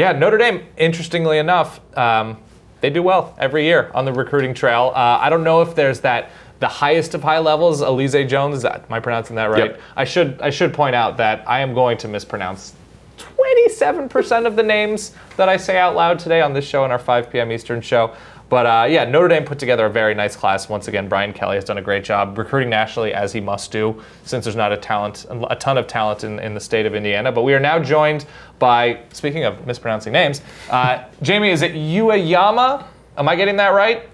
Yeah, Notre Dame, interestingly enough, they do well every year on the recruiting trail. I don't know if there's the highest of high levels, Elliott Jones. Am I pronouncing that right? Yep. I should point out that I am going to mispronounce 27% of the names that I say out loud today on this show, in our 5 p.m. Eastern show. But yeah, Notre Dame put together a very nice class. Once again, Brian Kelly has done a great job recruiting nationally, as he must do, since there's not a ton of talent in the state of Indiana. But we are now joined by, speaking of mispronouncing names, Jamie, is it Ueyama? Am I getting that right?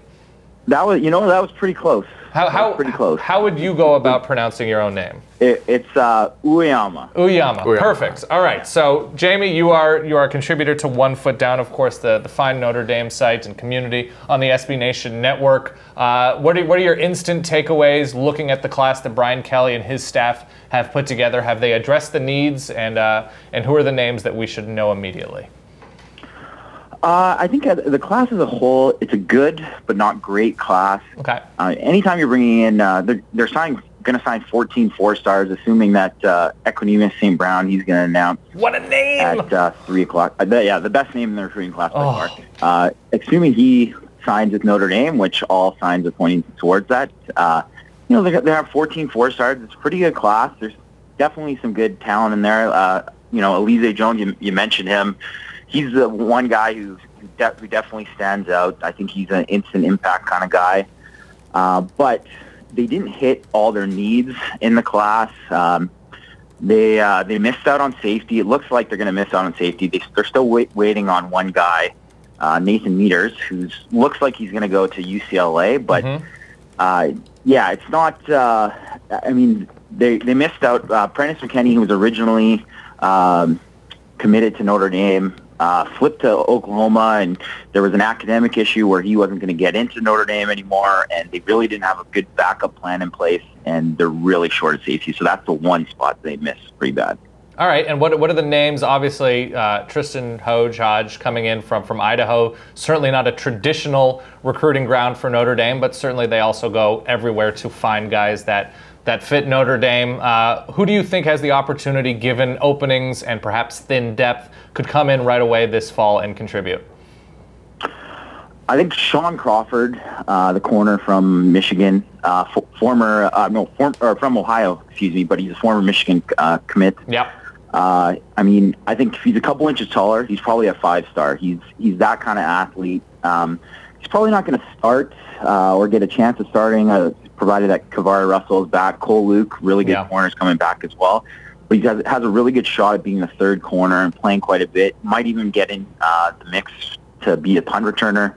That was pretty close. Pretty close. How would you go about pronouncing your own name? It's Ueyama. Uyama. Perfect. All right. So, Jamie, you are a contributor to 1 Foot Down, of course, the fine Notre Dame site and community on the SB Nation network. What are your instant takeaways looking at the class that Brian Kelly and his staff have put together? Have they addressed the needs, and who are the names that we should know immediately? I think the class as a whole, it's a good but not great class. Okay. Anytime you're bringing in, they're going to sign 14 four-stars, assuming that Equanimeous St. Brown, he's going to announce. What a name! At 3 o'clock. Yeah, the best name in the recruiting class by far. Assuming he signs with Notre Dame, which all signs are pointing towards that. They have 14 four-stars. It's a pretty good class. There's definitely some good talent in there. Elliott Jones, you mentioned him. He's the one guy who definitely stands out. I think he's an instant impact kind of guy. But they didn't hit all their needs in the class. They missed out on safety. It looks like they're going to miss out on safety. They're still waiting on one guy, Nathan Meters, who looks like he's going to go to UCLA. But, it's not they missed out. Prentice McKinney, who was originally committed to Notre Dame, flipped to Oklahoma, and there was an academic issue where he wasn't going to get into Notre Dame anymore, and they really didn't have a good backup plan in place, and they're really short of safety. So that's the one spot they missed pretty bad. All right, and what are the names? Obviously, Tristan Hodge coming in from Idaho. Certainly not a traditional recruiting ground for Notre Dame, but certainly they also go everywhere to find guys that fit Notre Dame. Who do you think has the opportunity, given openings and perhaps thin depth, could come in right away this fall and contribute? I think Sean Crawford, the corner from Michigan, from Ohio, excuse me, but he's a former Michigan commit. Yep. I think if he's a couple inches taller, he's probably a 5-star. He's that kind of athlete. He's probably not going to start or get a chance of starting, provided that Kavari Russell is back. Cole Luke, really good corners coming back as well. But he has a really good shot at being the third corner and playing quite a bit. Might even get in the mix to be a punt returner.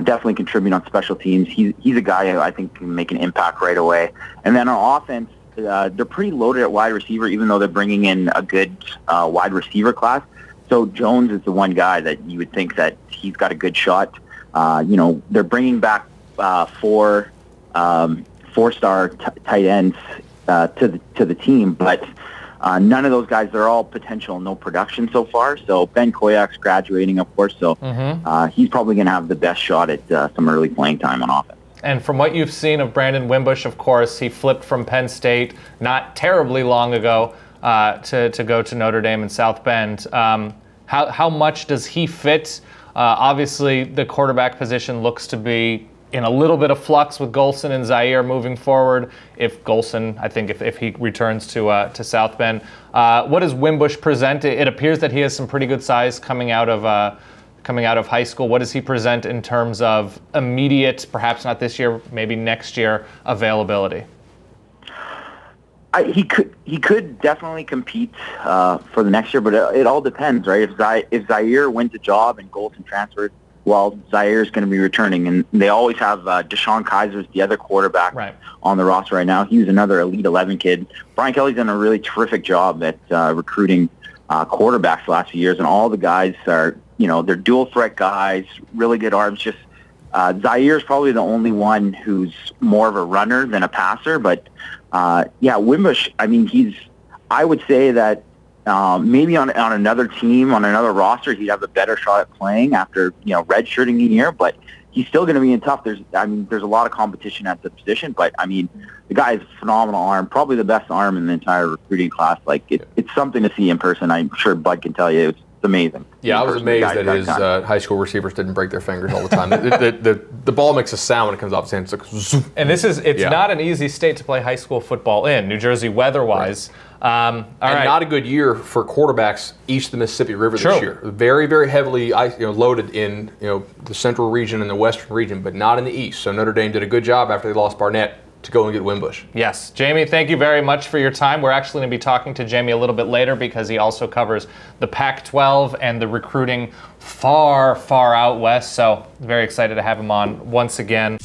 Definitely contribute on special teams. He's a guy who I think can make an impact right away. And then on offense, they're pretty loaded at wide receiver, even though they're bringing in a good wide receiver class. So Jones is the one guy that you would think that he's got a good shot. They're bringing back four-star tight ends to the team, but none of those guys, they're all potential, no production so far. So Ben Koyak's graduating, of course, so he's probably going to have the best shot at some early playing time on offense. And from what you've seen of Brandon Wimbush, of course, he flipped from Penn State not terribly long ago to go to Notre Dame and South Bend. How much does he fit? Obviously, the quarterback position looks to be in a little bit of flux with Golson and Zaire moving forward. If Golson, I think if he returns to South Bend, what does Wimbush present? It appears that he has some pretty good size coming out of high school. What does he present in terms of immediate, perhaps not this year, maybe next year, availability? He could definitely compete for the next year, but it all depends, right? If Zaire wins a job and Golson transfers, well, Zaire's going to be returning, and they always have Deshaun Kaiser's the other quarterback on the roster right now. He was another Elite 11 kid. Brian Kelly's done a really terrific job at recruiting quarterbacks the last few years, and all the guys are, they're dual threat guys, really good arms. Just Zaire's probably the only one who's more of a runner than a passer, but Wimbush, I would say that maybe on another team, on another roster, he'd have a better shot at playing after, redshirting a year, but he's still going to be in tough. There's a lot of competition at the position, but the guy has a phenomenal arm, probably the best arm in the entire recruiting class. Like it's something to see in person. I'm sure Bud can tell you. amazing. Yeah, I was amazed that his high school receivers didn't break their fingers all the time. The ball makes a sound when it comes off his hand. It's like zoom. And it's not an easy state to play high school football in, New Jersey weather-wise. Right. Not a good year for quarterbacks east of the Mississippi River this year. Very, very heavily loaded in the central region and the western region, but not in the east. So Notre Dame did a good job after they lost Barnett to go and get Wimbush. Yes. Jamie, thank you very much for your time. We're actually going to be talking to Jamie a little bit later because he also covers the Pac-12 and the recruiting far, far out west. So very excited to have him on once again.